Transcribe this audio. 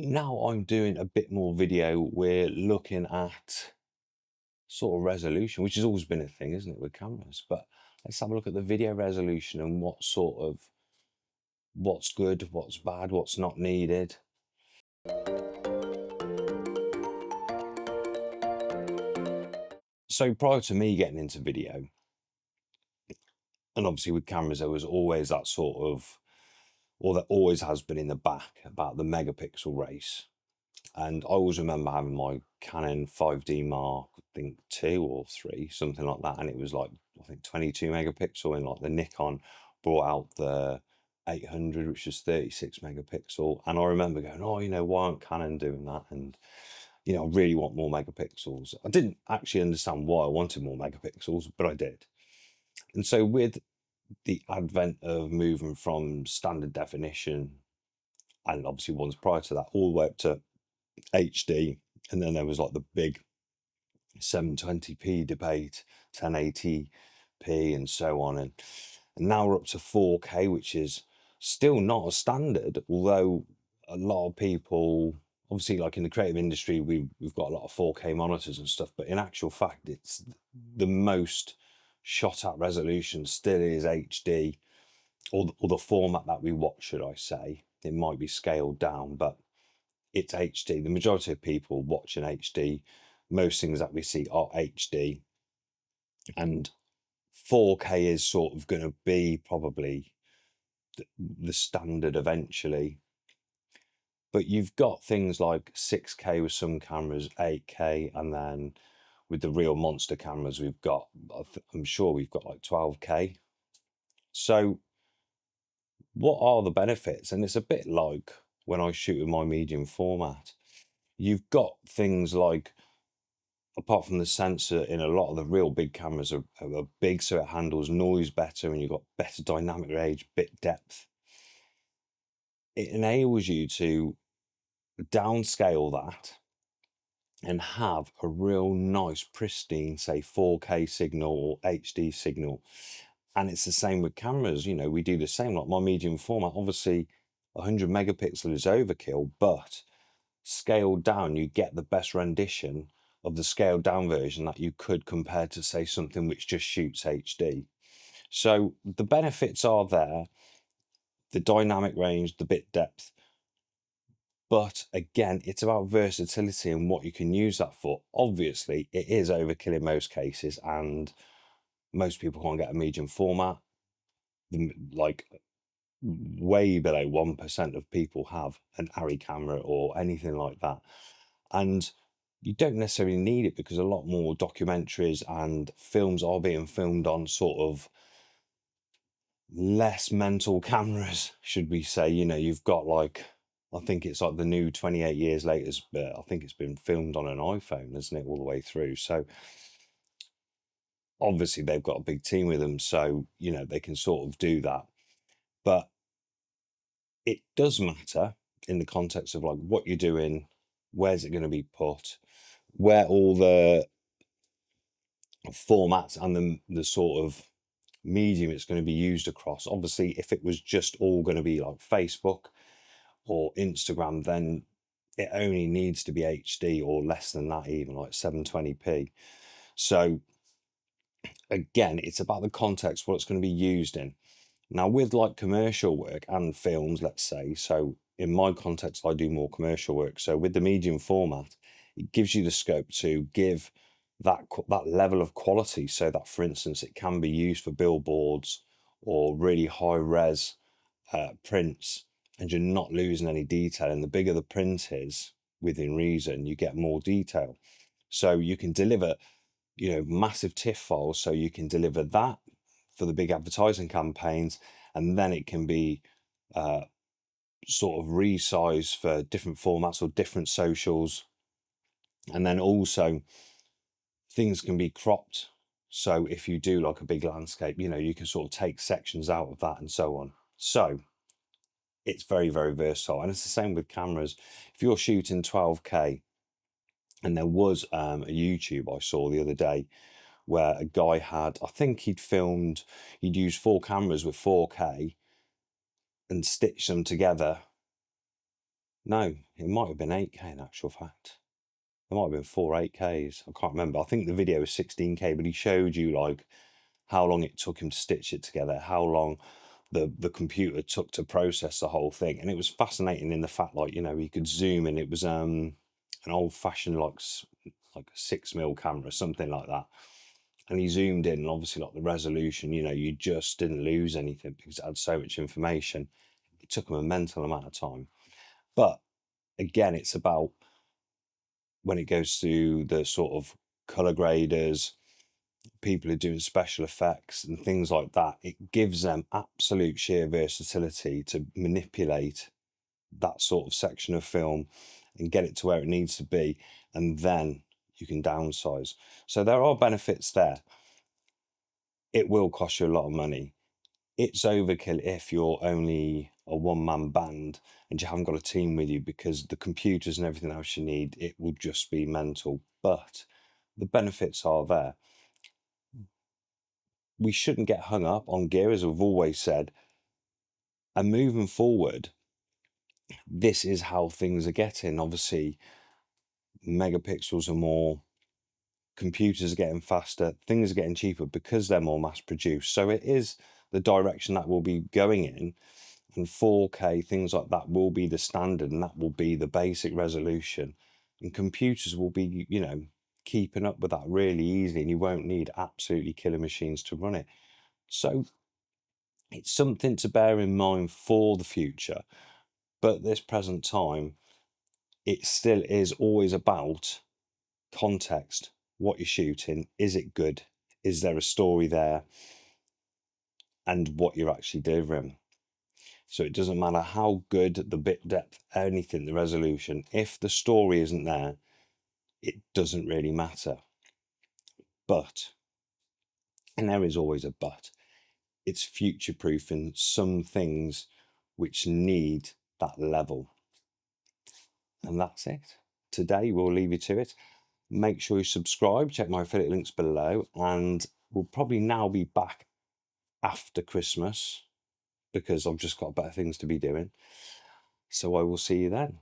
Now I'm doing a bit more video, we're looking at sort of resolution, which has always been a thing, isn't it, with cameras? But let's have a look at the video resolution and what's good, what's bad, what's not needed. So prior to me getting into video, and obviously with cameras, there was always that sort of, or there always has been in the back about the megapixel race. And I always remember having my Canon 5D Mark, I think 2 or 3, something like that. And it was like, I think 22 megapixel, and like the Nikon brought out the 800, which is 36 megapixel. And I remember going, oh, why aren't Canon doing that? And, I really want more megapixels. I didn't actually understand why I wanted more megapixels, but I did. And so with the advent of moving from standard definition, and obviously ones prior to that, all the way up to HD, and then there was like the big 720p debate, 1080p, and so on, and now we're up to 4K, which is still not a standard, although a lot of people, obviously, like in the creative industry, we've got a lot of 4K monitors and stuff, but in actual fact, it's the most shot at resolution still is HD, or the format that we watch, should I say. It might be scaled down, but it's HD. The majority of people watching HD, most things that we see are HD, and 4K is sort of going to be probably the standard eventually. But you've got things like 6K with some cameras, 8K, and then with the real monster cameras, we've got, I'm sure we've got like 12K. So what are the benefits? And it's a bit like when I shoot with my medium format. You've got things like, apart from the sensor in a lot of the real big cameras are big, so it handles noise better, and you've got better dynamic range, bit depth. It enables you to downscale that and have a real nice, pristine, say 4K signal or HD signal. And it's the same with cameras. We do the same. Like my medium format, obviously 100 megapixel is overkill, but scaled down, you get the best rendition of the scaled down version that you could compare to, say, something which just shoots HD. So the benefits are there, the dynamic range, the bit depth. But again, it's about versatility and what you can use that for. Obviously, it is overkill in most cases, and most people can't get a medium format. Like way below 1% of people have an ARRI camera or anything like that. And you don't necessarily need it, because a lot more documentaries and films are being filmed on sort of less mental cameras, should we say. You've got like, I think it's like the new 28 years later, but I think it's been filmed on an iPhone, isn't it, all the way through? So obviously they've got a big team with them, so they can sort of do that. But it does matter in the context of like what you're doing, where's it going to be put, where all the formats and the sort of medium it's going to be used across. Obviously, if it was just all going to be like Facebook or Instagram, then it only needs to be HD or less than that, even like 720p. So again, it's about the context, what it's going to be used in. Now, with like commercial work and films, let's say, so in my context, I do more commercial work. So with the medium format, it gives you the scope to give that level of quality, so that, for instance, it can be used for billboards or really high res prints, and you're not losing any detail. And the bigger the print is, within reason, you get more detail. So you can deliver, massive TIFF files. So you can deliver that for the big advertising campaigns, and then it can be sort of resized for different formats or different socials. And then also things can be cropped. So if you do like a big landscape, you can sort of take sections out of that and so on. So it's very, very versatile. And it's the same with cameras. If you're shooting 12K, and there was a YouTube I saw the other day where a guy had, I think he'd used 4 cameras with 4K and stitched them together No, it might have been 8K in actual fact. There might have been 4 8Ks. I can't remember. I think the video was 16K, but he showed you like how long it took him to stitch it together, how long the computer took to process the whole thing. And it was fascinating in the fact, like, you know, he could zoom in. It was an old fashioned like a 6mm camera, something like that. And he zoomed in, and obviously like the resolution, you know, you just didn't lose anything because it had so much information. It took him a mental amount of time. But again, it's about when it goes to the sort of color graders, people who are doing special effects and things like that, it gives them absolute sheer versatility to manipulate that sort of section of film and get it to where it needs to be, and then you can downsize. So there are benefits there. It will cost you a lot of money. It's overkill if you're only a one-man band and you haven't got a team with you, because the computers and everything else you need, it will just be mental. But the benefits are there. We shouldn't get hung up on gear, as we've always said. And moving forward, this is how things are getting. Obviously, megapixels are more, computers are getting faster, things are getting cheaper because they're more mass produced. So it is the direction that we'll be going in. And 4K, things like that will be the standard, and that will be the basic resolution. And computers will be, you know, keeping up with that really easily, and you won't need absolutely killer machines to run it. So it's something to bear in mind for the future. But at this present time, it still is always about context. What you're shooting, is it good? Is there a story there? And what you're actually delivering. So it doesn't matter how good the bit depth, anything, the resolution, if the story isn't there, it doesn't really matter. But, and there is always a but, it's future proofing some things which need that level. And that's it. Today we'll leave you to it. Make sure you subscribe, check my affiliate links below, and we'll probably now be back after Christmas because I've just got better things to be doing. So I will see you then.